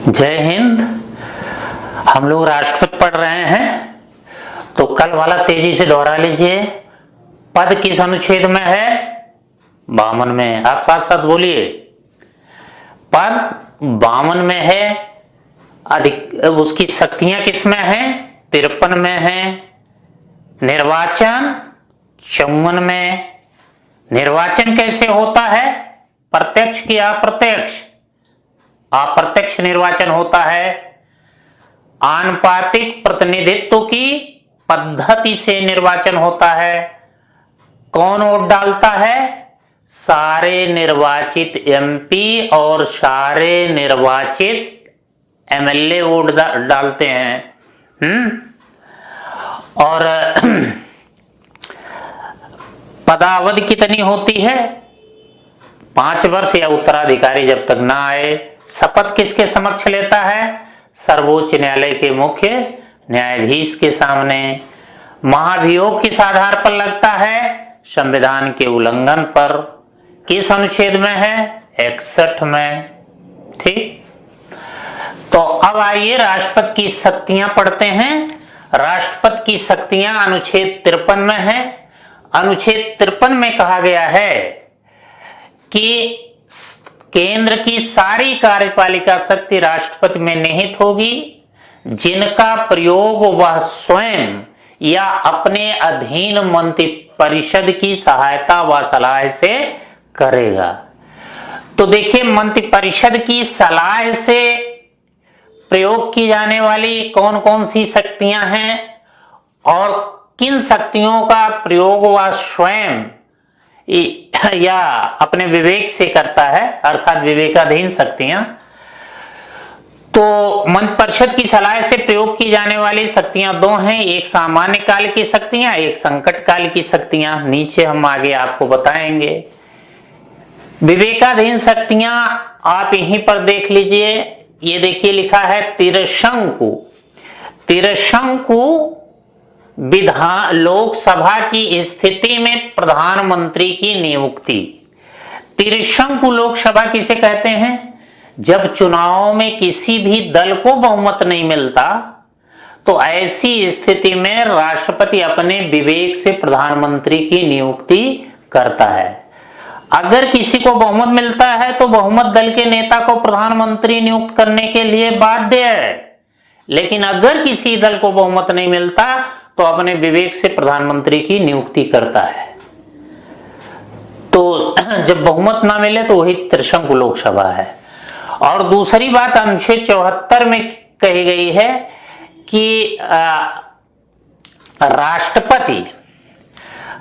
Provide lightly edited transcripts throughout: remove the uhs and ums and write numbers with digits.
जय हिंद। हम लोग राष्ट्रपति पढ़ रहे हैं, तो कल वाला तेजी से दोहरा लीजिए। पद किस अनुच्छेद में है? 52 में। आप साथ साथ बोलिए। पद 52 में है। उसकी शक्तियां किस में है? 53 में है। निर्वाचन 54 में। निर्वाचन कैसे होता है? प्रत्यक्ष कि अप्रत्यक्ष? अप्रत्यक्ष निर्वाचन होता है। आनुपातिक प्रतिनिधित्व की पद्धति से निर्वाचन होता है। कौन वोट डालता है? सारे निर्वाचित एमपी और सारे निर्वाचित एमएलए वोट डालते हैं। और पदावधि कितनी होती है? 5 वर्ष या उत्तराधिकारी जब तक ना आए। शपथ किसके समक्ष लेता है? सर्वोच्च न्यायालय के मुख्य न्यायाधीश के सामने। महाभियोग किस आधार पर लगता है? संविधान के उल्लंघन पर। किस अनुच्छेद में है? 61 में। ठीक। तो अब आइए राष्ट्रपति की शक्तियां पढ़ते हैं। राष्ट्रपति की शक्तियां अनुच्छेद 53 में है। अनुच्छेद 53 में कहा गया है कि केंद्र की सारी कार्यपालिका शक्ति राष्ट्रपति में निहित होगी, जिनका प्रयोग वह स्वयं या अपने अधीन मंत्रिपरिषद की सहायता व सलाह से करेगा। तो देखिए, मंत्रिपरिषद की सलाह से प्रयोग की जाने वाली कौन कौन सी शक्तियां हैं और किन शक्तियों का प्रयोग वह स्वयं या अपने विवेक से करता है, अर्थात विवेकाधीन शक्तियां। तो मंत्रिपरिषद की सलाह से प्रयोग की जाने वाली शक्तियां 2 हैं। एक सामान्य काल की शक्तियां, एक संकट काल की शक्तियां। नीचे हम आगे आपको बताएंगे। विवेकाधीन शक्तियां आप यहीं पर देख लीजिए। ये देखिए लिखा है त्रिशंकु। त्रिशंकु विधान लोकसभा की स्थिति में प्रधानमंत्री की नियुक्ति। त्रिशंकु लोकसभा किसे कहते हैं? जब चुनाव में किसी भी दल को बहुमत नहीं मिलता, तो ऐसी स्थिति में राष्ट्रपति अपने विवेक से प्रधानमंत्री की नियुक्ति करता है। अगर किसी को बहुमत मिलता है तो बहुमत दल के नेता को प्रधानमंत्री नियुक्त करने के लिए बाध्य है। लेकिन अगर किसी दल को बहुमत नहीं मिलता तो अपने विवेक से प्रधानमंत्री की नियुक्ति करता है। तो जब बहुमत ना मिले तो वही त्रिशंकु लोकसभा है। और दूसरी बात अनुच्छेद 74 में कही गई है कि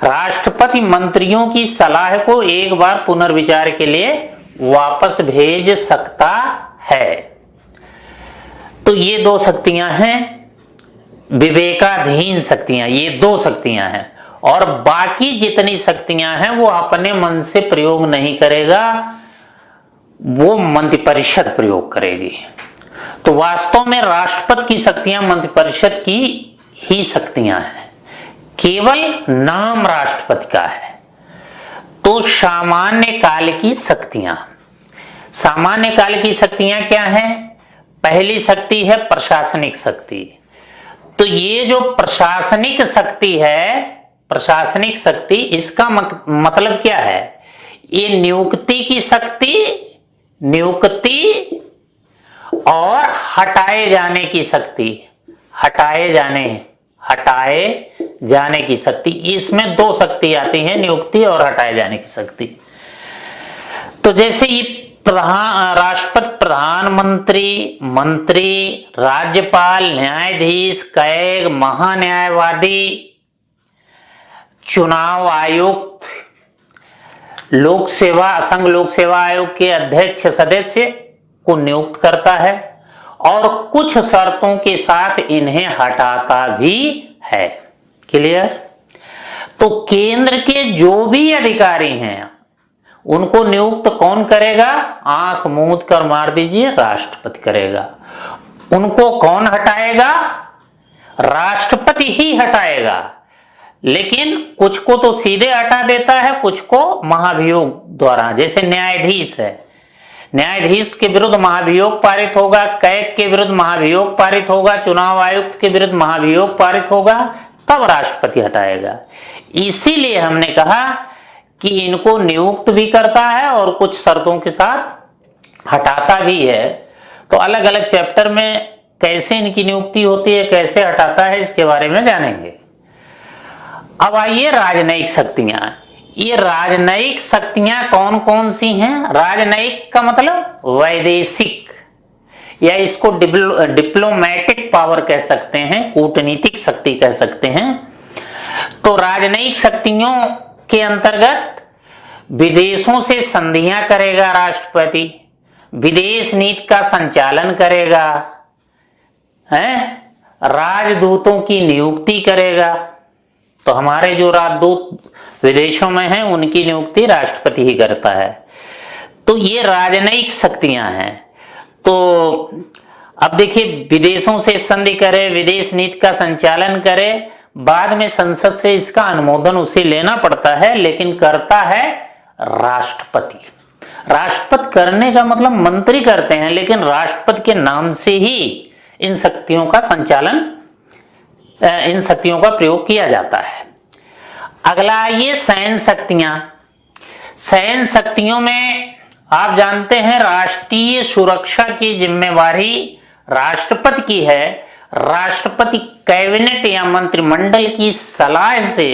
राष्ट्रपति मंत्रियों की सलाह को एक बार पुनर्विचार के लिए वापस भेज सकता है। तो ये 2 शक्तियां हैं, विवेकाधीन शक्तियां। ये 2 शक्तियां हैं और बाकी जितनी शक्तियां हैं वो अपने मन से प्रयोग नहीं करेगा, वो मंत्रिपरिषद प्रयोग करेगी। तो वास्तव में राष्ट्रपति की शक्तियां मंत्रिपरिषद की ही शक्तियां हैं, केवल नाम राष्ट्रपति का है। तो सामान्य काल की शक्तियां, सामान्य काल की शक्तियां क्या हैं? पहली शक्ति है प्रशासनिक शक्ति। तो ये जो प्रशासनिक शक्ति है, प्रशासनिक शक्ति, इसका मतलब क्या है? ये नियुक्ति की शक्ति, नियुक्ति और हटाए जाने की शक्ति, हटाए जाने की शक्ति। इसमें 2 शक्ति आती हैं, नियुक्ति और हटाए जाने की शक्ति। तो जैसे ये राष्ट्रपति, प्रधानमंत्री, मंत्री, राज्यपाल, न्यायाधीश, कैग, महान्यायवादी, चुनाव आयुक्त, लोक सेवा, संघ लोक सेवा आयोग के अध्यक्ष सदस्य को नियुक्त करता है और कुछ शर्तों के साथ इन्हें हटाता भी है। क्लियर? तो केंद्र के जो भी अधिकारी हैं उनको नियुक्त कौन करेगा? आंख मूंद कर मार दीजिए, राष्ट्रपति करेगा। उनको कौन हटाएगा? राष्ट्रपति ही हटाएगा। लेकिन कुछ को तो सीधे हटा देता है, कुछ को महाभियोग द्वारा। जैसे न्यायाधीश है, न्यायाधीश के विरुद्ध महाभियोग पारित होगा, कैग के विरुद्ध महाभियोग पारित होगा, चुनाव आयुक्त के विरुद्ध महाभियोग पारित होगा, तब राष्ट्रपति हटाएगा। इसीलिए हमने कहा कि इनको नियुक्त भी करता है और कुछ शर्तों के साथ हटाता भी है। तो अलग अलग चैप्टर में कैसे इनकी नियुक्ति होती है, कैसे हटाता है, इसके बारे में जानेंगे। अब आइए राजनयिक शक्तियां। ये राजनयिक शक्तियां कौन कौन सी हैं? राजनयिक का मतलब वैदेशिक, या इसको डिप्लोमैटिक पावर कह सकते हैं, कूटनीतिक शक्ति कह सकते हैं। तो राजनयिक शक्तियों के अंतर्गत विदेशों से संधियां करेगा राष्ट्रपति, विदेश नीति का संचालन करेगा, राजदूतों की नियुक्ति करेगा। तो हमारे जो राजदूत विदेशों में हैं उनकी नियुक्ति राष्ट्रपति ही करता है। तो ये राजनयिक शक्तियां हैं। तो अब देखिए, विदेशों से संधि करे, विदेश नीति का संचालन करे, बाद में संसद से इसका अनुमोदन उसे लेना पड़ता है, लेकिन करता है राष्ट्रपति। राष्ट्रपति करने का मतलब मंत्री करते हैं, लेकिन राष्ट्रपति के नाम से ही इन शक्तियों का संचालन, इन शक्तियों का प्रयोग किया जाता है। अगला ये सैन्य शक्तियां। सैन्य शक्तियों में आप जानते हैं राष्ट्रीय सुरक्षा की जिम्मेवारी राष्ट्रपति की है। राष्ट्रपति कैबिनेट या मंत्रिमंडल की सलाह से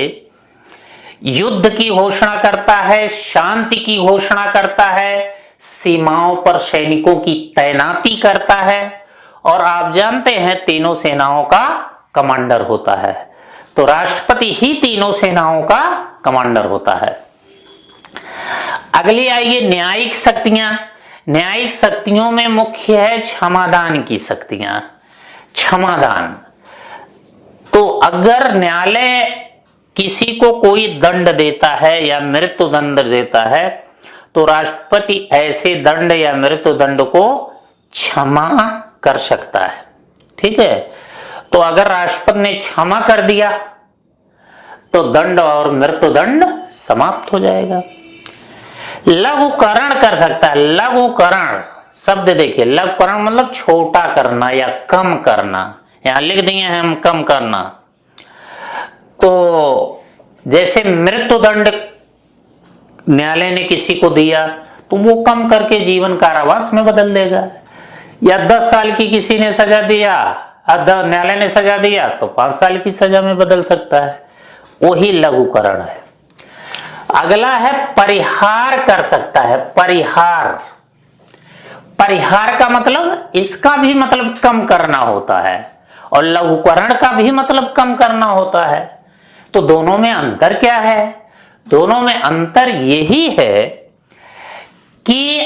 युद्ध की घोषणा करता है, शांति की घोषणा करता है, सीमाओं पर सैनिकों की तैनाती करता है, और आप जानते हैं तीनों सेनाओं का कमांडर होता है। तो राष्ट्रपति ही तीनों सेनाओं का कमांडर होता है। अगली आइए न्यायिक शक्तियां। न्यायिक शक्तियों में मुख्य है क्षमादान की शक्तियां। क्षमादान, तो अगर न्यायालय किसी को कोई दंड देता है या मृत्यु दंड देता है, तो राष्ट्रपति ऐसे दंड या मृत्यु दंड को क्षमा कर सकता है। ठीक है, तो अगर राष्ट्रपति ने क्षमा कर दिया तो दंड और मृत्यु दंड समाप्त हो जाएगा। लघुकरण कर सकता है। लघुकरण शब्द देखिए, लघुकरण मतलब छोटा करना या कम करना। यहां लिख दिए हैं हम, कम करना। तो जैसे मृत्यु दंड न्यायालय ने किसी को दिया तो वो कम करके जीवन कारावास में बदल देगा, या 10 साल की किसी ने सजा दिया, न्यायालय ने सजा दिया तो 5 साल की सजा में बदल सकता है। वही लघुकरण है। अगला है परिहार कर सकता है। परिहार, परिहार का मतलब, इसका भी मतलब कम करना होता है और लघुकरण का भी मतलब कम करना होता है। तो दोनों में अंतर क्या है? दोनों में अंतर यही है कि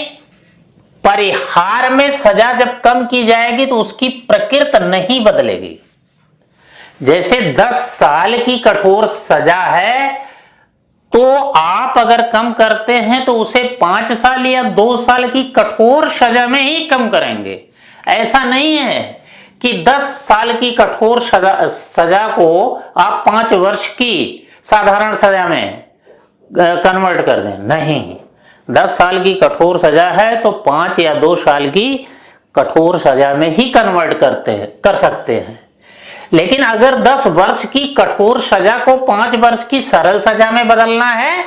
परिहार में सजा जब कम की जाएगी तो उसकी प्रकृति नहीं बदलेगी। जैसे 10 साल की कठोर सजा है, तो आप अगर कम करते हैं तो उसे 5 साल या 2 साल की कठोर सजा में ही कम करेंगे। ऐसा नहीं है कि 10 साल की कठोर सजा को आप 5 वर्ष की साधारण सजा में कन्वर्ट कर दें। नहीं, 10 साल की कठोर सजा है तो 5 या 2 साल की कठोर सजा में ही कन्वर्ट कर सकते हैं। लेकिन अगर 10 वर्ष की कठोर सजा को 5 वर्ष की सरल सजा में बदलना है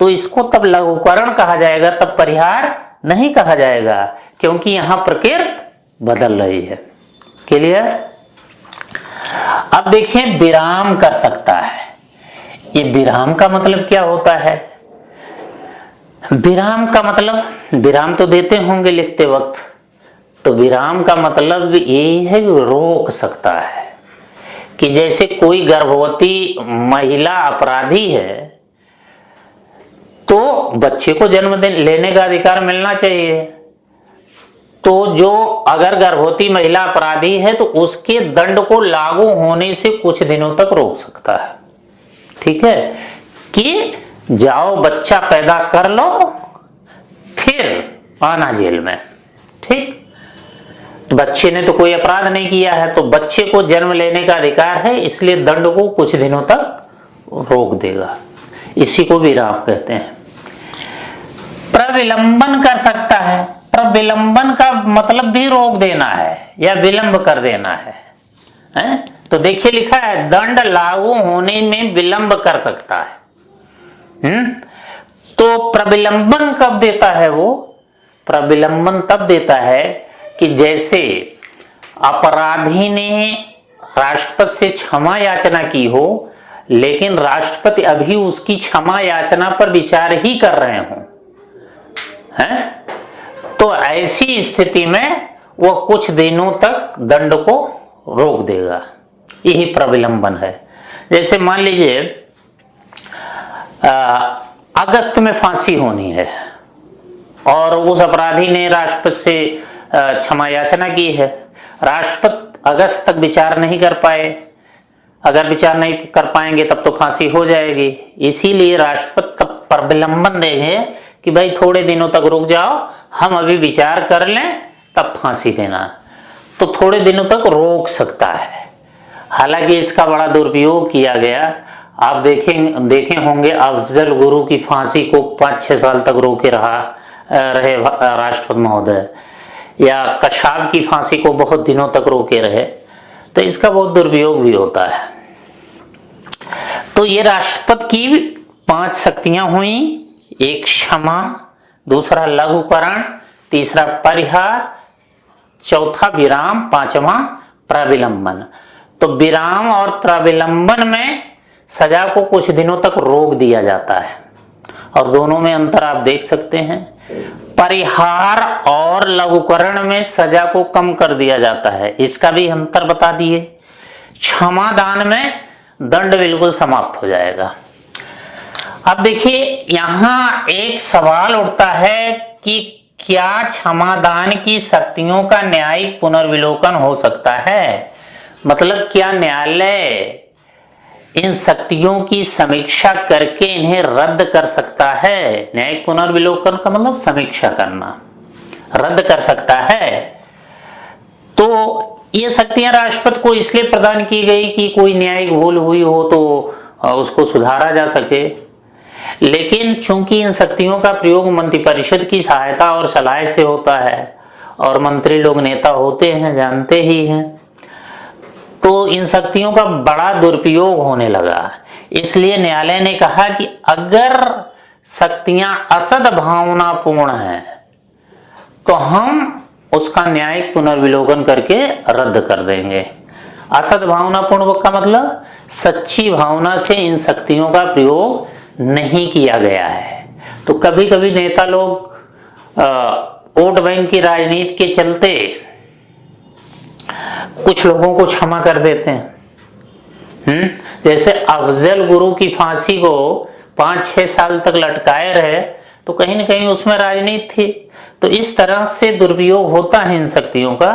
तो इसको तब लघुकरण कहा जाएगा, तब परिहार नहीं कहा जाएगा, क्योंकि यहां प्रकृति बदल रही है। क्लियर? अब देखिए, विराम कर सकता है। ये विराम का मतलब क्या होता है? विराम का मतलब, विराम तो देते होंगे लिखते वक्त, तो विराम का मतलब यही है कि रोक सकता है। कि जैसे कोई गर्भवती महिला अपराधी है तो बच्चे को जन्म लेने का अधिकार मिलना चाहिए। तो जो अगर गर्भवती महिला अपराधी है तो उसके दंड को लागू होने से कुछ दिनों तक रोक सकता है। ठीक है, कि जाओ बच्चा पैदा कर लो फिर आना जेल में। ठीक, बच्चे ने तो कोई अपराध नहीं किया है, तो बच्चे को जन्म लेने का अधिकार है, इसलिए दंड को कुछ दिनों तक रोक देगा। इसी को विराम कहते हैं। प्रविलंबन कर सकता है। प्रविलंबन का मतलब भी रोक देना है या विलंब कर देना है? तो देखिए लिखा है दंड लागू होने में विलंब कर सकता है। तो प्रविलंबन कब देता है वो? प्रविलंबन तब देता है कि जैसे अपराधी ने राष्ट्रपति से क्षमा याचना की हो, लेकिन राष्ट्रपति अभी उसकी क्षमा याचना पर विचार ही कर रहे हो, हैं? तो ऐसी स्थिति में वह कुछ दिनों तक दंड को रोक देगा। यही प्रविलंबन है। जैसे मान लीजिए अगस्त में फांसी होनी है और उस अपराधी ने राष्ट्रपति से क्षमा याचना की है। राष्ट्रपति अगस्त तक विचार नहीं कर पाए। अगर विचार नहीं कर पाएंगे तब तो फांसी हो जाएगी। इसीलिए राष्ट्रपति तब प्रविलंबन देंगे कि भाई थोड़े दिनों तक रुक जाओ, हम अभी विचार कर लें तब फांसी देना। तो थोड़े दिनों तक रोक सकता है। हालांकि इसका बड़ा दुरुपयोग किया गया। आप देखे होंगे अफजल गुरु की फांसी को 5-6 साल तक रोके रहे राष्ट्रपति महोदय, या कशाब की फांसी को बहुत दिनों तक रोके रहे। तो इसका बहुत दुरुपयोग भी होता है। तो ये राष्ट्रपति की 5 शक्तियां हुई। एक क्षमा, दूसरा लघुकरण, तीसरा परिहार, चौथा विराम, पांचवा प्रविलंबन। तो विराम और प्रविलंबन में सजा को कुछ दिनों तक रोक दिया जाता है और दोनों में अंतर आप देख सकते हैं। परिहार और लघुकरण में सजा को कम कर दिया जाता है, इसका भी अंतर बता दिए। क्षमादान में दंड बिल्कुल समाप्त हो जाएगा। अब देखिए यहां एक सवाल उठता है कि क्या क्षमादान की शक्तियों का न्यायिक पुनर्विलोकन हो सकता है? मतलब क्या न्यायालय इन शक्तियों की समीक्षा करके इन्हें रद्द कर सकता है? न्यायिक पुनर्विलोकन का मतलब समीक्षा करना, रद्द कर सकता है। तो ये शक्तियां राष्ट्रपति को इसलिए प्रदान की गई कि कोई न्यायिक भूल हुई हो तो उसको सुधारा जा सके। लेकिन चूंकि इन शक्तियों का प्रयोग मंत्रिपरिषद की सहायता और सलाह से होता है और मंत्री लोग नेता होते हैं, जानते ही हैं, तो इन शक्तियों का बड़ा दुरुपयोग होने लगा। इसलिए न्यायालय ने कहा कि अगर शक्तियां असद भावनापूर्ण हैं तो हम उसका न्यायिक पुनर्विलोकन करके रद्द कर देंगे। असद भावनापूर्ण का मतलब सच्ची भावना से इन शक्तियों का प्रयोग नहीं किया गया है। तो कभी कभी नेता लोग वोट बैंक की राजनीति के चलते कुछ लोगों को क्षमा कर देते हैं। जैसे अफजल गुरु की फांसी को 5-6 साल तक लटकाए रहे, तो कहीं न कहीं उसमें राजनीति थी। तो इस तरह से दुरुपयोग होता है इन शक्तियों का।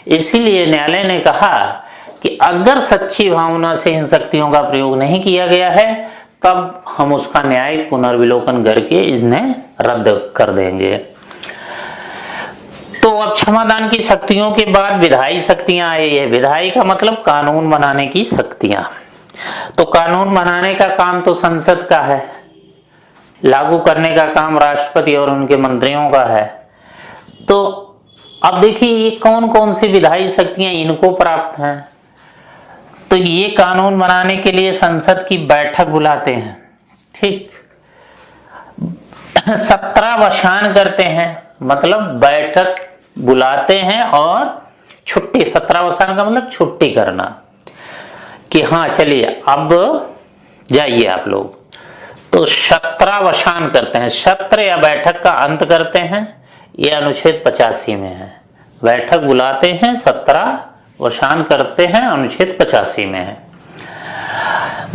इसीलिए न्यायालय ने कहा कि अगर सच्ची भावना से इन शक्तियों का प्रयोग नहीं किया गया है तब हम उसका न्यायिक पुनर्विलोकन करके इन्हें रद्द कर देंगे। तो अब क्षमादान की शक्तियों के बाद विधायी शक्तियां आई है। विधायी का मतलब कानून बनाने की शक्तियां। तो कानून बनाने का काम तो संसद का है, लागू करने का काम राष्ट्रपति और उनके मंत्रियों का है। तो अब देखिए ये कौन कौन सी विधायी शक्तियां इनको प्राप्त हैं। तो ये कानून बनाने के लिए संसद की बैठक बुलाते हैं, ठीक, 17 करते हैं, मतलब बैठक बुलाते हैं और छुट्टी, 17 का मतलब छुट्टी करना कि हाँ चलिए अब जाइए आप लोग। तो 17 करते हैं, सत्र या बैठक का अंत करते हैं। ये अनुच्छेद 85 में है। बैठक बुलाते हैं, 17 करते हैं, अनुच्छेद 85 में है।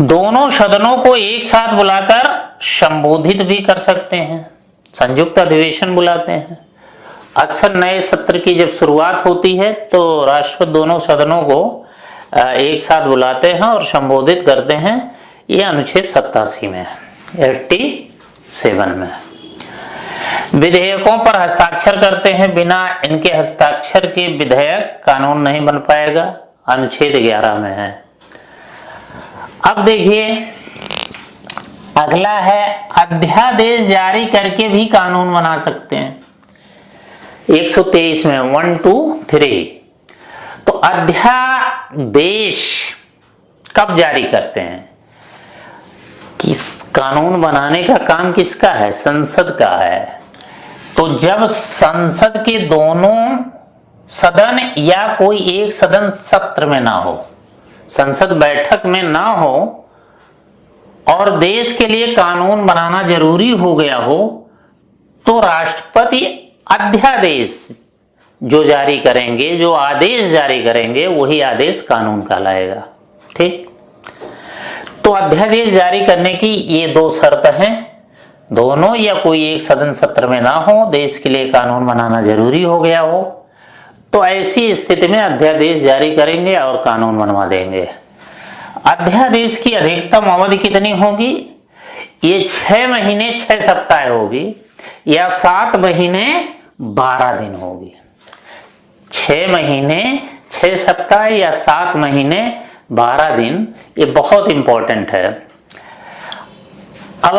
दोनों सदनों को एक साथ बुलाकर संबोधित भी कर सकते हैं, संयुक्त अधिवेशन बुलाते हैं। अक्सर नए सत्र की जब शुरुआत होती है तो राष्ट्रपति दोनों सदनों को एक साथ बुलाते हैं और संबोधित करते हैं। ये अनुच्छेद 87 में है, 87 में। विधेयकों पर हस्ताक्षर करते हैं, बिना इनके हस्ताक्षर के विधेयक कानून नहीं बन पाएगा, अनुच्छेद 11 में है। अब देखिए अगला है अध्यादेश जारी करके भी कानून बना सकते हैं। 123 में 1, 2, 3। तो अध्यादेश कब जारी करते हैं? किस कानून बनाने का काम किसका है? संसद का है। तो जब संसद के दोनों सदन या कोई एक सदन सत्र में ना हो, संसद बैठक में ना हो और देश के लिए कानून बनाना जरूरी हो गया हो, तो राष्ट्रपति अध्यादेश जो जारी करेंगे, जो आदेश जारी करेंगे, वही आदेश कानून कहलाएगा। ठीक। तो अध्यादेश जारी करने की ये दो शर्त हैं, दोनों या कोई एक सदन सत्र में ना हो, देश के लिए कानून बनाना जरूरी हो गया हो, तो ऐसी स्थिति में अध्यादेश जारी करेंगे और कानून बनवा देंगे। अध्यादेश की अधिकतम अवधि कितनी होगी? ये 6 महीने 6 सप्ताह होगी या 7 महीने 12 दिन होगी। 6 महीने 6 सप्ताह या 7 महीने 12 दिन, ये बहुत इंपॉर्टेंट है। अब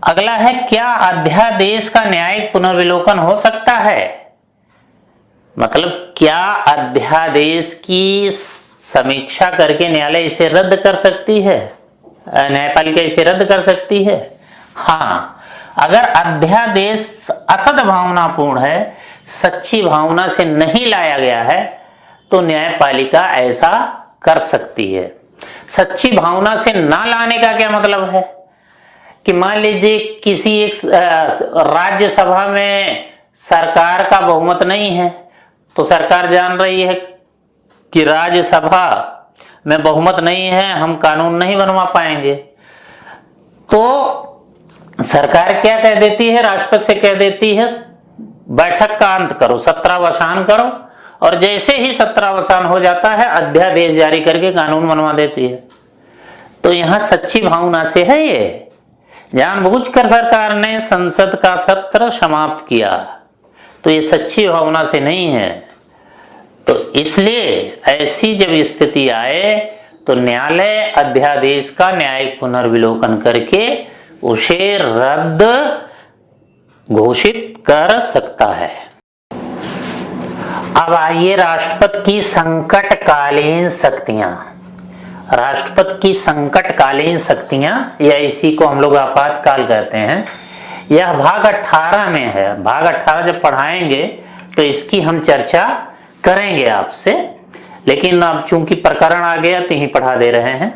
अगला है, क्या अध्यादेश का न्यायिक पुनर्विलोकन हो सकता है? मतलब क्या अध्यादेश की समीक्षा करके न्यायालय इसे रद्द कर सकती है, न्यायपालिका इसे रद्द कर सकती है? हाँ, अगर अध्यादेश असद्भावनापूर्ण है, सच्ची भावना से नहीं लाया गया है, तो न्यायपालिका ऐसा कर सकती है। सच्ची भावना से ना लाने का क्या मतलब है? कि मान लीजिए किसी एक राज्यसभा में सरकार का बहुमत नहीं है, तो सरकार जान रही है कि राज्यसभा में बहुमत नहीं है, हम कानून नहीं बनवा पाएंगे, तो सरकार क्या कह देती है? राष्ट्रपति से कह देती है बैठक का अंत करो, सत्रावसान करो, और जैसे ही सत्रावसान हो जाता है अध्यादेश जारी करके कानून बनवा देती है। तो यहां सच्ची भावना से है, ये जानबूझकर सरकार ने संसद का सत्र समाप्त किया, तो ये सच्ची भावना से नहीं है। तो इसलिए ऐसी जब स्थिति आए तो न्यायालय अध्यादेश का न्यायिक पुनर्विलोकन करके उसे रद्द घोषित कर सकता है। अब आइए राष्ट्रपति की संकटकालीन शक्तियां। राष्ट्रपति की संकटकालीन शक्तियां, या इसी को हम लोग आपातकाल कहते हैं, यह भाग 18 में है। भाग 18 जब पढ़ाएंगे तो इसकी हम चर्चा करेंगे आपसे, लेकिन अब चूंकि प्रकरण आ गया तो यही पढ़ा दे रहे हैं।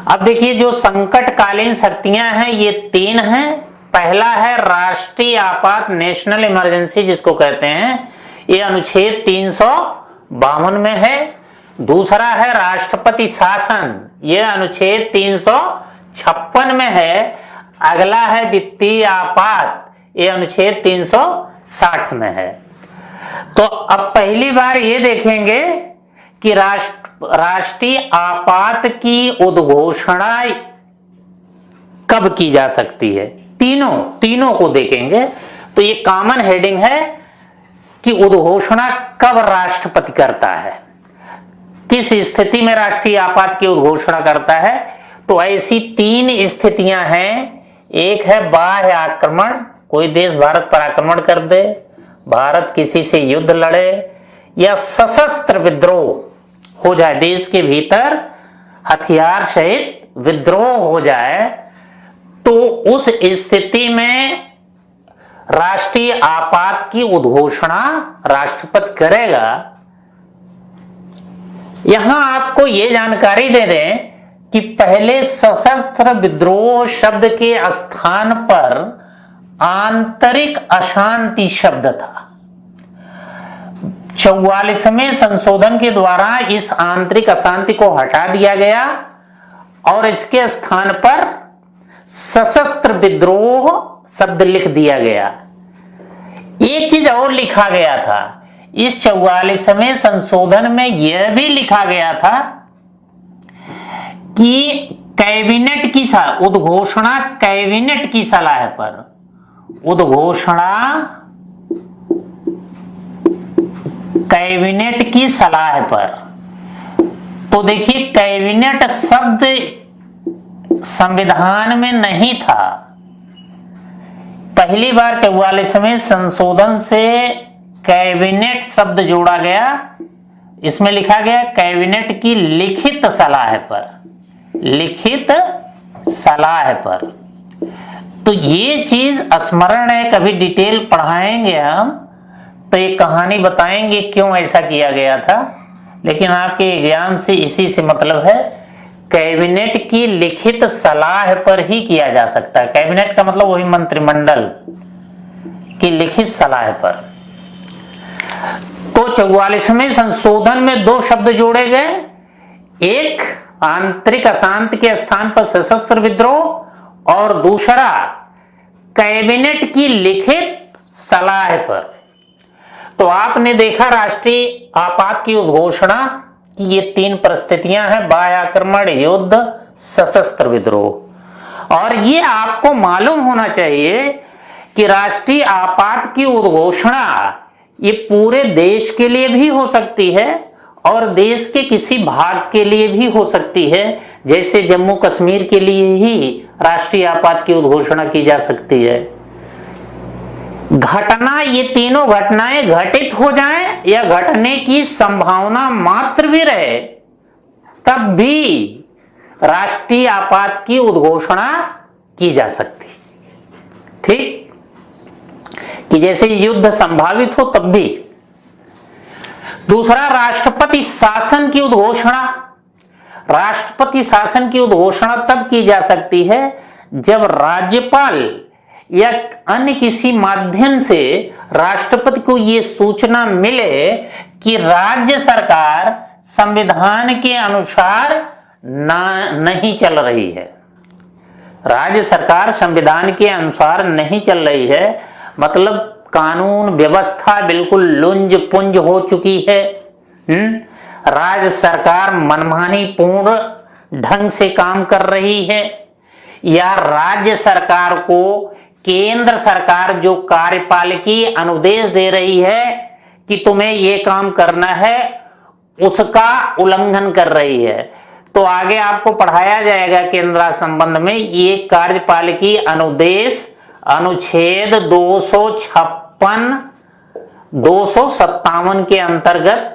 अब देखिए, जो संकटकालीन शक्तियां हैं ये 3 हैं। पहला है राष्ट्रीय आपात, नेशनल इमरजेंसी जिसको कहते हैं, ये अनुच्छेद 352 में है। दूसरा है राष्ट्रपति शासन, यह अनुच्छेद 356 में है। अगला है वित्तीय आपात, यह अनुच्छेद 360 में है। तो अब पहली बार ये देखेंगे कि राष्ट्रीय आपात की उद्घोषणा कब की जा सकती है, तीनों को देखेंगे। तो ये कॉमन हेडिंग है कि उद्घोषणा कब राष्ट्रपति करता है, किस स्थिति में राष्ट्रीय आपात की उद्घोषणा करता है। तो ऐसी 3 स्थितियां हैं। एक है बाह्य आक्रमण, कोई देश भारत पर आक्रमण कर दे, भारत किसी से युद्ध लड़े, या सशस्त्र विद्रोह हो जाए, देश के भीतर हथियार सहित विद्रोह हो जाए, तो उस स्थिति में राष्ट्रीय आपात की उद्घोषणा राष्ट्रपति करेगा। यहां आपको यह जानकारी दे दें कि पहले सशस्त्र विद्रोह शब्द के स्थान पर आंतरिक अशांति शब्द था। 44वें संशोधन के द्वारा इस आंतरिक अशांति को हटा दिया गया और इसके स्थान पर सशस्त्र विद्रोह शब्द लिख दिया गया। एक चीज और लिखा गया था, इस 44वें संशोधन में यह भी लिखा गया था कि कैबिनेट की उद्घोषणा कैबिनेट की सलाह पर, उद्घोषणा कैबिनेट की सलाह पर। तो देखिए, कैबिनेट शब्द संविधान में नहीं था। पहली बार 44वें संशोधन से कैबिनेट शब्द जोड़ा गया। इसमें लिखा गया कैबिनेट की लिखित सलाह पर, लिखित सलाह पर। तो ये चीज स्मरण है, कभी डिटेल पढ़ाएंगे हम तो एक कहानी बताएंगे क्यों ऐसा किया गया था, लेकिन आपके एग्जाम से इसी से मतलब है। कैबिनेट की लिखित सलाह पर ही किया जा सकता है। कैबिनेट का मतलब वही मंत्रिमंडल की लिखित सलाह पर। तो 44वें संशोधन में दो शब्द जोड़े गए, एक आंतरिक अशांति के स्थान पर सशस्त्र विद्रोह और दूसरा कैबिनेट की लिखित सलाह पर। तो आपने देखा राष्ट्रीय आपात की उद्घोषणा कि ये तीन परिस्थितियां हैं, बाह्य आक्रमण, युद्ध, सशस्त्र विद्रोह। और ये आपको मालूम होना चाहिए कि राष्ट्रीय आपात की उद्घोषणा ये पूरे देश के लिए भी हो सकती है और देश के किसी भाग के लिए भी हो सकती है। जैसे जम्मू कश्मीर के लिए ही राष्ट्रीय आपात की उद्घोषणा की जा सकती है। घटना, ये तीनों घटनाएं घटित हो जाएं या घटने की संभावना मात्र भी रहे, तब भी राष्ट्रीय आपात की उद्घोषणा की जा सकती। ठीक, कि जैसे युद्ध संभावित हो तब भी। दूसरा, राष्ट्रपति शासन की उद्घोषणा। राष्ट्रपति शासन की उद्घोषणा तब की जा सकती है जब राज्यपाल या अन्य किसी माध्यम से राष्ट्रपति को यह सूचना मिले कि राज्य सरकार संविधान के अनुसार नहीं चल रही है। राज्य सरकार संविधान के अनुसार नहीं चल रही है, मतलब कानून व्यवस्था बिल्कुल लुंज पुंज हो चुकी है। राज्य सरकार मनमानी पूर्ण ढंग से काम कर रही है, या राज्य सरकार को केंद्र सरकार जो कार्यपालिकी अनुदेश दे रही है कि तुम्हें ये काम करना है, उसका उल्लंघन कर रही है। तो आगे आपको पढ़ाया जाएगा केंद्र संबंध में, ये कार्यपालिकी अनुदेश अनुच्छेद 256, 257 के अंतर्गत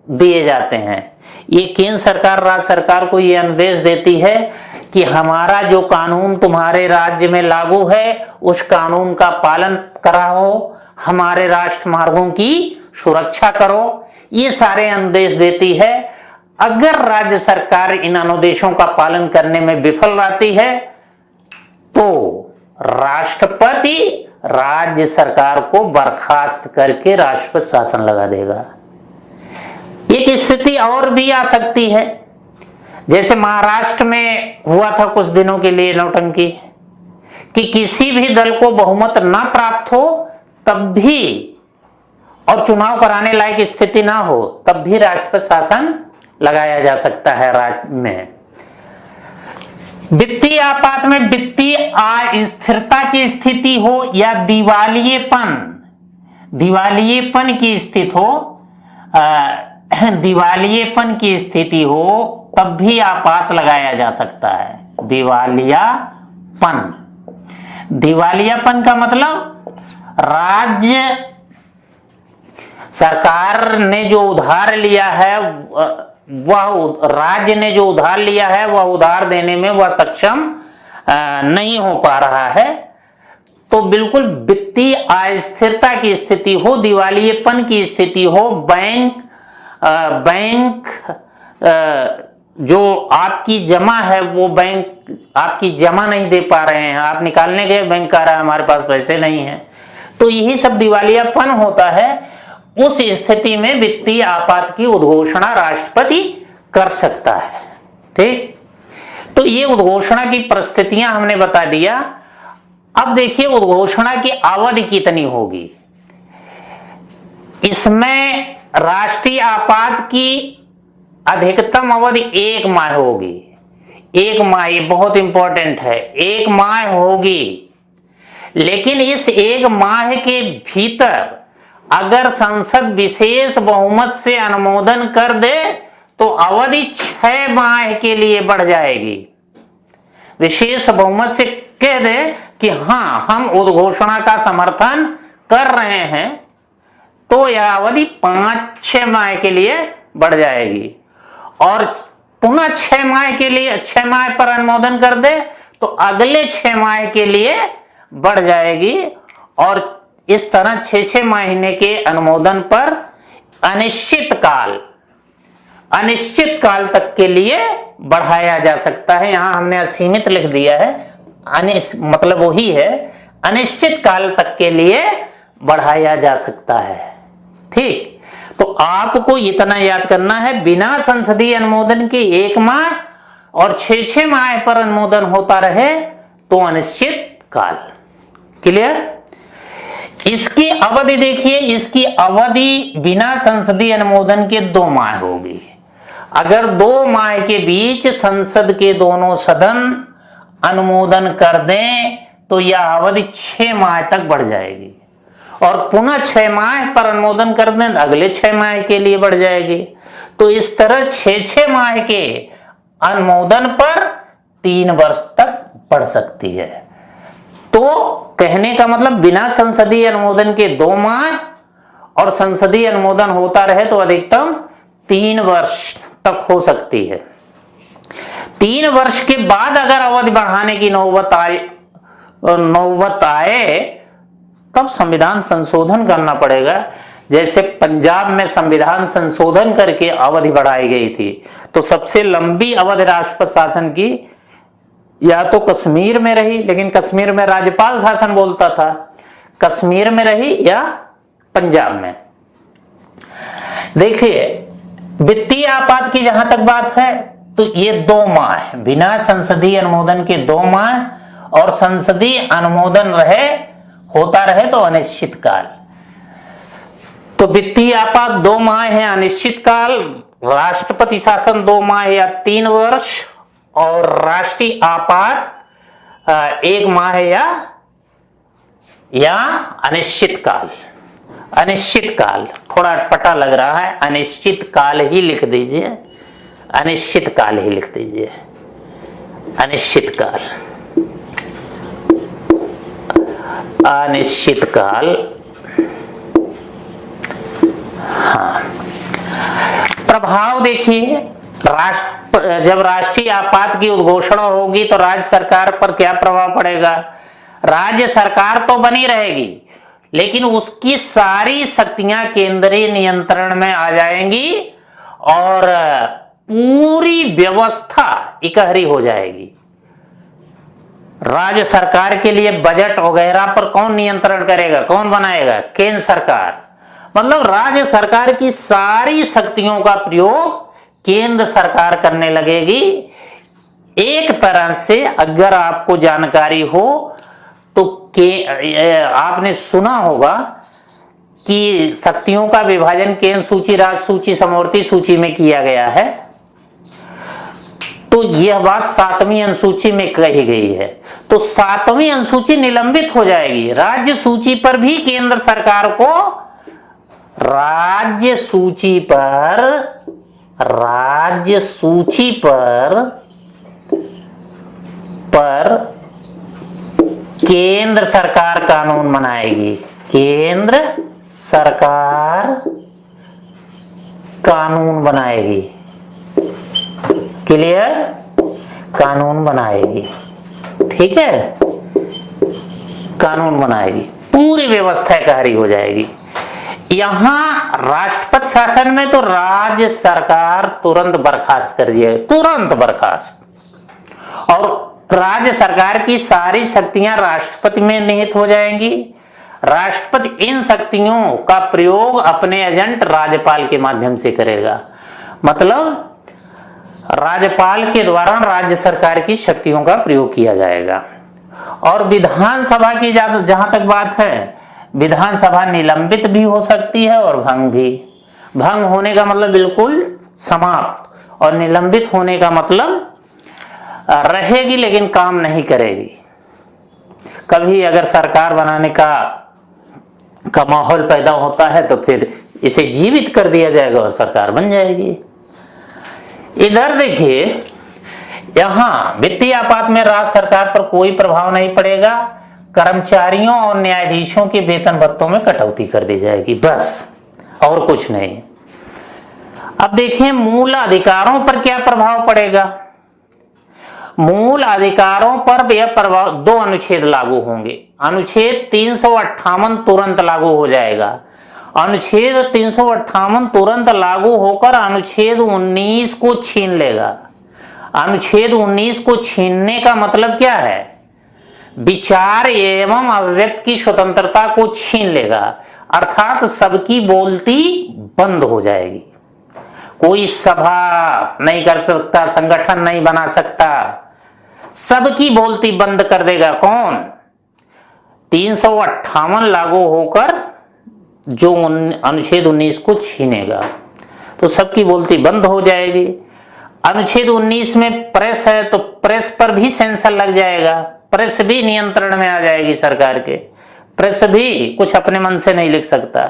दिए जाते हैं। ये केंद्र सरकार राज्य सरकार को ये अनुदेश देती है कि हमारा जो कानून तुम्हारे राज्य में लागू है उस कानून का पालन कराओ, हमारे राष्ट्र मार्गों की सुरक्षा करो, ये सारे अनुदेश देती है। अगर राज्य सरकार इन अनुदेशों का पालन करने में विफल रहती है तो राष्ट्रपति राज्य सरकार को बर्खास्त करके राष्ट्रपति शासन लगा देगा। एक स्थिति और भी आ सकती है, जैसे महाराष्ट्र में हुआ था कुछ दिनों के लिए नौटंकी, कि किसी भी दल को बहुमत ना प्राप्त हो तब भी, और चुनाव कराने लायक स्थिति ना हो तब भी राष्ट्रपति शासन लगाया जा सकता है राज्य में। वित्तीय आपात में वित्तीय अस्थिरता की स्थिति हो या दिवालियेपन की स्थिति हो, दिवालियेपन की स्थिति हो तब भी आपात लगाया जा सकता है। दिवालियापन का मतलब राज्य सरकार ने जो उधार लिया है, वह राज्य ने जो उधार लिया है वह उधार देने में वह सक्षम नहीं हो पा रहा है, तो बिल्कुल वित्तीय अस्थिरता की स्थिति हो, दिवालियेपन की स्थिति हो, बैंक जो आपकी जमा है वो बैंक आपकी जमा नहीं दे पा रहे हैं, आप निकालने गए बैंक कह रहा है हमारे पास पैसे नहीं है, तो यही सब दिवालियापन होता है। उस स्थिति में वित्तीय आपात की उद्घोषणा राष्ट्रपति कर सकता है। ठीक, तो ये उद्घोषणा की परिस्थितियां हमने बता दिया। अब देखिए उद्घोषणा की अवधि कितनी होगी। इसमें राष्ट्रीय आपात की अधिकतम अवधि 1 माह होगी। 1 माह, ये बहुत इंपॉर्टेंट है, 1 माह होगी। लेकिन इस 1 माह के भीतर अगर संसद विशेष बहुमत से अनुमोदन कर दे तो अवधि 6 माह के लिए बढ़ जाएगी। विशेष बहुमत से कह दे कि हाँ हम उद्घोषणा का समर्थन कर रहे हैं, तो यह अवधि 5-6 माह के लिए बढ़ जाएगी। और पुनः 6 माह के लिए 6 माह पर अनुमोदन कर दे तो अगले 6 माह के लिए बढ़ जाएगी। और इस तरह 6-6 महीने के अनुमोदन पर अनिश्चित काल तक के लिए बढ़ाया जा सकता है। यहां हमने असीमित लिख दिया है, मतलब वही है, अनिश्चित काल तक के लिए बढ़ाया जा सकता है। ठीक, तो आपको इतना याद करना है, बिना संसदीय अनुमोदन के 1 माह और 6-6 माह पर अनुमोदन होता रहे तो अनिश्चित काल। क्लियर? इसकी अवधि देखिए, इसकी अवधि बिना संसदीय अनुमोदन के 2 माह होगी। अगर 2 माह के बीच संसद के दोनों सदन अनुमोदन कर दें तो यह अवधि 6 माह तक बढ़ जाएगी। और पुनः 6 माह पर अनुमोदन कर दें तो अगले 6 माह के लिए बढ़ जाएगी। तो इस तरह 6-6 माह के अनुमोदन पर 3 वर्ष तक बढ़ सकती है। तो कहने का मतलब बिना संसदीय अनुमोदन के 2 माह और संसदीय अनुमोदन होता रहे तो अधिकतम 3 वर्ष तक हो सकती है। 3 वर्ष के बाद अगर अवधि बढ़ाने की नौबत आए तब संविधान संशोधन करना पड़ेगा। जैसे पंजाब में संविधान संशोधन करके अवधि बढ़ाई गई थी, तो सबसे लंबी अवधि राष्ट्रपति शासन की या तो कश्मीर में रही, लेकिन कश्मीर में राज्यपाल शासन बोलता था, कश्मीर में रही या पंजाब में। देखिए, वित्तीय आपात की जहां तक बात है तो ये 2 माह, बिना संसदीय अनुमोदन के 2 माह और संसदीय अनुमोदन होता रहे तो अनिश्चित काल। तो वित्तीय आपात 2 माह है, अनिश्चित काल, राष्ट्रपति शासन 2 माह या 3 वर्ष, और राष्ट्रीय आपात 1 माह या अनिश्चित काल। अनिश्चित काल थोड़ा अटपटा लग रहा है, अनिश्चित काल ही लिख दीजिए, अनिश्चित काल ही लिख दीजिए, अनिश्चित काल, अनिश्चित काल। हाँ, प्रभाव देखिए, जब राष्ट्रीय आपात की उद्घोषणा होगी तो राज्य सरकार पर क्या प्रभाव पड़ेगा? राज्य सरकार तो बनी रहेगी, लेकिन उसकी सारी शक्तियां केंद्रीय नियंत्रण में आ जाएंगी और पूरी व्यवस्था इकहरी हो जाएगी। राज्य सरकार के लिए बजट वगैरह पर कौन नियंत्रण करेगा, कौन बनाएगा? केंद्र सरकार। मतलब राज्य सरकार की सारी शक्तियों का प्रयोग केंद्र सरकार करने लगेगी। एक तरह से अगर आपको जानकारी हो तो आपने सुना होगा कि शक्तियों का विभाजन केंद्र सूची, राज्य सूची, समवर्ती सूची में किया गया है। तो यह बात 7वीं अनुसूची में कही गई है। तो 7वीं अनुसूची निलंबित हो जाएगी। राज्य सूची पर भी केंद्र सरकार को राज्य सूची पर केंद्र सरकार कानून बनाएगी। केंद्र सरकार कानून बनाएगी। क्लियर? कानून बनाएगी। ठीक है, कानून बनाएगी, पूरी व्यवस्था इकहरी हो जाएगी। यहां राष्ट्रपति शासन में तो राज्य सरकार तुरंत बर्खास्त कर दिया, तुरंत बर्खास्त, और राज्य सरकार की सारी शक्तियां राष्ट्रपति में निहित हो जाएंगी। राष्ट्रपति इन शक्तियों का प्रयोग अपने एजेंट राज्यपाल के माध्यम से करेगा। मतलब राज्यपाल के द्वारा राज्य सरकार की शक्तियों का प्रयोग किया जाएगा। और विधानसभा की जहां तक बात है, विधानसभा निलंबित भी हो सकती है और भंग भी। भंग होने का मतलब बिल्कुल समाप्त, और निलंबित होने का मतलब रहेगी लेकिन काम नहीं करेगी। कभी अगर सरकार बनाने का माहौल पैदा होता है तो फिर इसे जीवित कर दिया जाएगा और सरकार बन जाएगी। इधर देखिए, यहां वित्तीय आपात में राज्य सरकार पर कोई प्रभाव नहीं पड़ेगा, कर्मचारियों और न्यायाधीशों के वेतन भत्तों में कटौती कर दी जाएगी, बस और कुछ नहीं। अब देखें मूल अधिकारों पर क्या प्रभाव पड़ेगा। मूल अधिकारों पर यह प्रभाव, दो अनुच्छेद लागू होंगे। अनुच्छेद 358 तुरंत लागू हो जाएगा। अनुच्छेद 358 तुरंत लागू होकर अनुच्छेद 19 को छीन लेगा। अनुच्छेद 19 को छीनने का मतलब क्या है? विचार एवं अभिव्यक्ति की स्वतंत्रता को छीन लेगा, अर्थात सबकी बोलती बंद हो जाएगी। कोई सभा नहीं कर सकता, संगठन नहीं बना सकता, सबकी बोलती बंद कर देगा। कौन? 358 लागू होकर जो अनुच्छेद 19 को छीनेगा, तो सबकी बोलती बंद हो जाएगी। अनुच्छेद 19 में प्रेस है, तो प्रेस पर भी सेंसर लग जाएगा, प्रेस भी नियंत्रण में आ जाएगी सरकार के, प्रेस भी कुछ अपने मन से नहीं लिख सकता।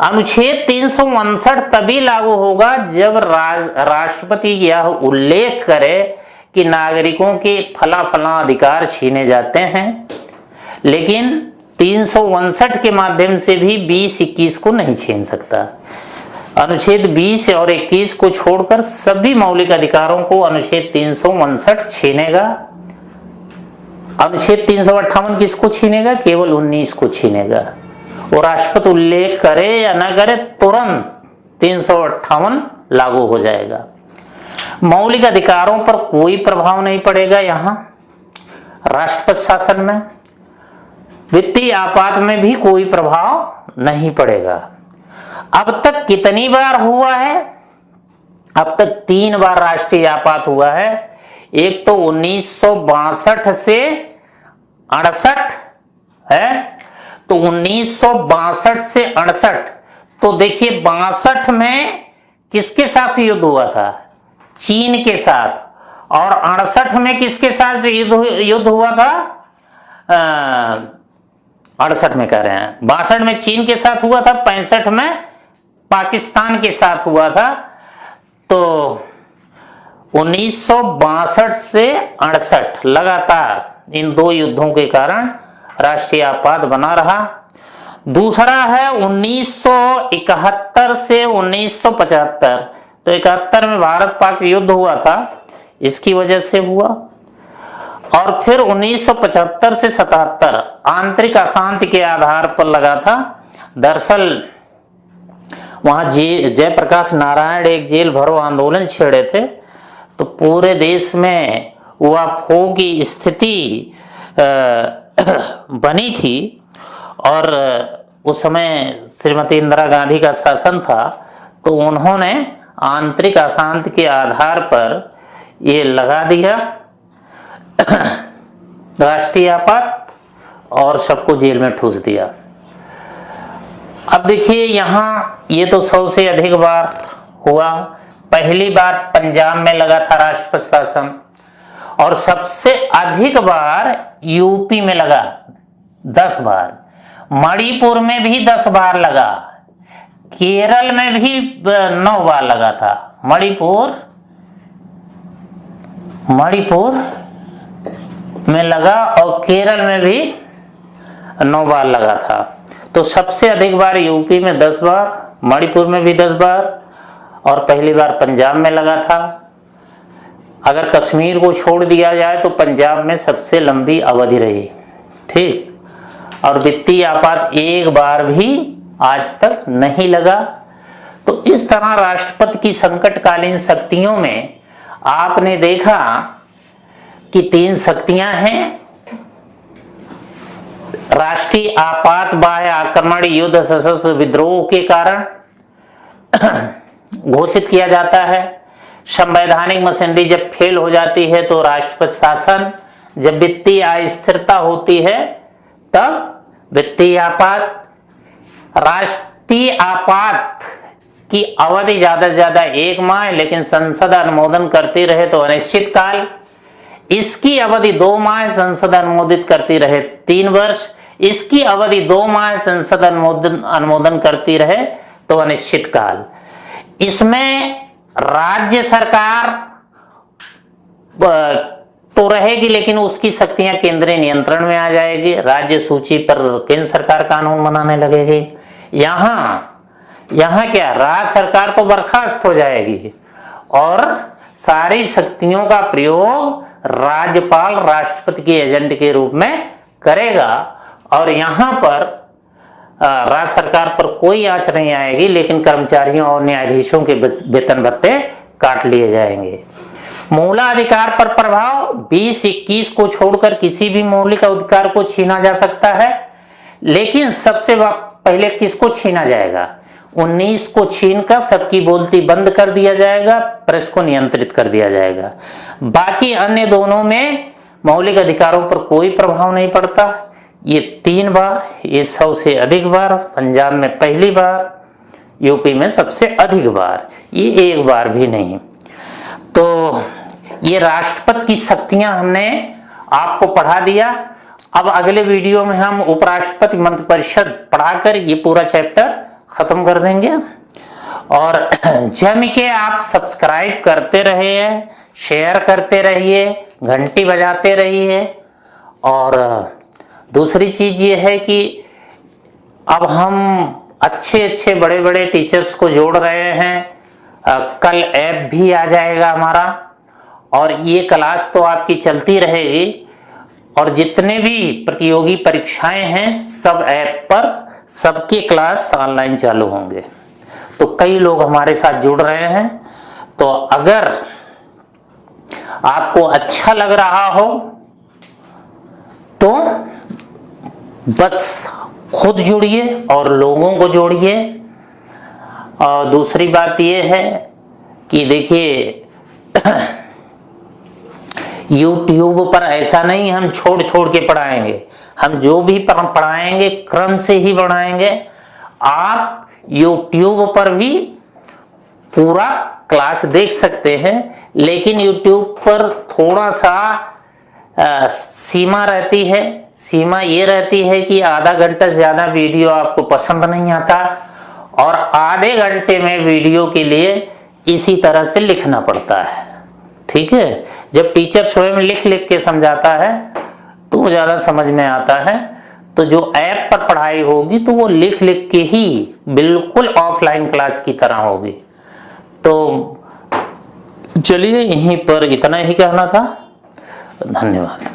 अनुच्छेद 359 तभी लागू होगा जब राष्ट्रपति यह उल्लेख करे कि नागरिकों के फला फला अधिकार छीने जाते हैं, लेकिन 359 के माध्यम से भी 20-21 को नहीं छीन सकता। अनुच्छेद 20 और 21 को छोड़कर सभी मौलिक अधिकारों को अनुच्छेद 359 छीनेगा। अनुच्छेद 358 किसको छीनेगा? केवल 19 को छीनेगा। वो राष्ट्रपति उल्लेख करे या न करे, तुरंत 358 लागू हो जाएगा। मौलिक अधिकारों पर कोई प्रभाव नहीं पड़ेगा यहां राष्ट्रपति शासन में। वित्तीय आपात में भी कोई प्रभाव नहीं पड़ेगा। अब तक कितनी बार हुआ है? अब तक 3 बार राष्ट्रीय आपात हुआ है। एक तो 1962 से 68 है, तो 1962 से 68, तो देखिए 62 में किसके साथ युद्ध हुआ था? चीन के साथ। और 68 में किसके साथ युद्ध हुआ था? 68 में कह रहे हैं, 62 में चीन के साथ हुआ था, 65 में पाकिस्तान के साथ हुआ था। तो 1962 से 68 लगातार इन 2 युद्धों के कारण राष्ट्रीय आपात बना रहा। दूसरा है 1971 से 1975, तो 71 में भारत पाक युद्ध हुआ था, इसकी वजह से हुआ। और फिर 1975 से 77 आंतरिक अशांति के आधार पर लगा था। दरअसल वहां जयप्रकाश नारायण एक जेल भरो आंदोलन छेड़े थे, तो पूरे देश में वाफो की स्थिति बनी थी। और उस समय श्रीमती इंदिरा गांधी का शासन था, तो उन्होंने आंतरिक अशांति के आधार पर ये लगा दिया राष्ट्रीय आपात और सबको जेल में ठूस दिया। अब देखिए यहां ये तो 100 से अधिक बार हुआ। पहली बार पंजाब में लगा था राष्ट्रपति शासन, और सबसे अधिक बार यूपी में लगा 10 बार। मणिपुर में भी 10 बार लगा, केरल में भी 9 बार लगा था। मणिपुर में लगा और केरल में भी 9 बार लगा था। तो सबसे अधिक बार यूपी में 10 बार, मणिपुर में भी 10 बार, और पहली बार पंजाब में लगा था। अगर कश्मीर को छोड़ दिया जाए तो पंजाब में सबसे लंबी अवधि रही। ठीक। और वित्तीय आपात एक बार भी आज तक नहीं लगा। तो इस तरह राष्ट्रपति की संकटकालीन शक्तियों में आपने देखा कि 3 शक्तियां हैं। राष्ट्रीय आपात बाह्य आक्रमण युद्ध सशस्त्र विद्रोह के कारण घोषित किया जाता है। संवैधानिक मशीनरी जब फेल हो जाती है तो राष्ट्रपति शासन, जब वित्तीय अस्थिरता होती है तब वित्तीय आपात। राष्ट्रीय आपात की अवधि ज्यादा से ज्यादा 1 माह, लेकिन संसद अनुमोदन करती रहे तो अनिश्चित काल। इसकी अवधि 2 माह, संसद अनुमोदित करती रहे 3 वर्ष। इसकी अवधि 2 माह, संसद अनुमोदन करती रहे तो अनिश्चित काल। इसमें राज्य सरकार तो रहेगी, लेकिन उसकी शक्तियां केंद्रीय नियंत्रण में आ जाएगी। राज्य सूची पर केंद्र सरकार कानून बनाने लगेगी। यहाँ क्या, राज्य सरकार तो बर्खास्त हो जाएगी और सारी शक्तियों का प्रयोग राज्यपाल राष्ट्रपति के एजेंट के रूप में करेगा। और यहाँ पर राज्य सरकार पर कोई आंच नहीं आएगी, लेकिन कर्मचारियों और न्यायाधीशों के वेतन भत्ते काट लिए जाएंगे। मूलाधिकार पर प्रभाव, 20-21 को छोड़कर किसी भी मौलिक अधिकार को छीना जा सकता है, लेकिन सबसे पहले किसको छीना जाएगा? 19 को छीनकर सबकी बोलती बंद कर दिया जाएगा, प्रेस को नियंत्रित कर दिया जाएगा। बाकी अन्य दोनों में मौलिक अधिकारों पर कोई प्रभाव नहीं पड़ता। ये 3 बार, ये 100 से अधिक बार, पंजाब में पहली बार, यूपी में सबसे अधिक बार, ये 1 बार भी नहीं। तो ये राष्ट्रपति की शक्तियां हमने आपको पढ़ा दिया। अब अगले वीडियो में हम उपराष्ट्रपति मंत्रिपरिषद पढ़ाकर ये पूरा चैप्टर खत्म कर देंगे। और जम के आप सब्सक्राइब करते रहिए, शेयर करते रहिए, घंटी बजाते रहिए। और दूसरी चीज ये है कि अब हम अच्छे बड़े बड़े टीचर्स को जोड़ रहे हैं। कल ऐप भी आ जाएगा हमारा, और ये क्लास तो आपकी चलती रहेगी। और जितने भी प्रतियोगी परीक्षाएं हैं सब ऐप पर, सबके क्लास ऑनलाइन चालू होंगे। तो कई लोग हमारे साथ जुड़ रहे हैं। तो अगर आपको अच्छा लग रहा हो तो बस खुद जुड़िए और लोगों को जोड़िए। और दूसरी बात यह है कि देखिए YouTube पर ऐसा नहीं हम छोड़ के पढ़ाएंगे, हम जो भी पढ़ाएंगे क्रम से ही पढ़ाएंगे। आप YouTube पर भी पूरा क्लास देख सकते हैं, लेकिन YouTube पर थोड़ा सा सीमा रहती है। सीमा ये रहती है कि आधा घंटा से ज्यादा वीडियो आपको पसंद नहीं आता, और आधे घंटे में वीडियो के लिए इसी तरह से लिखना पड़ता है। ठीक है, जब टीचर स्वयं लिख के समझाता है तो वो ज्यादा समझ में आता है। तो जो ऐप पर पढ़ाई होगी तो वो लिख के ही बिल्कुल ऑफलाइन क्लास की तरह होगी। तो चलिए, यहीं पर इतना ही कहना था। धन्यवाद।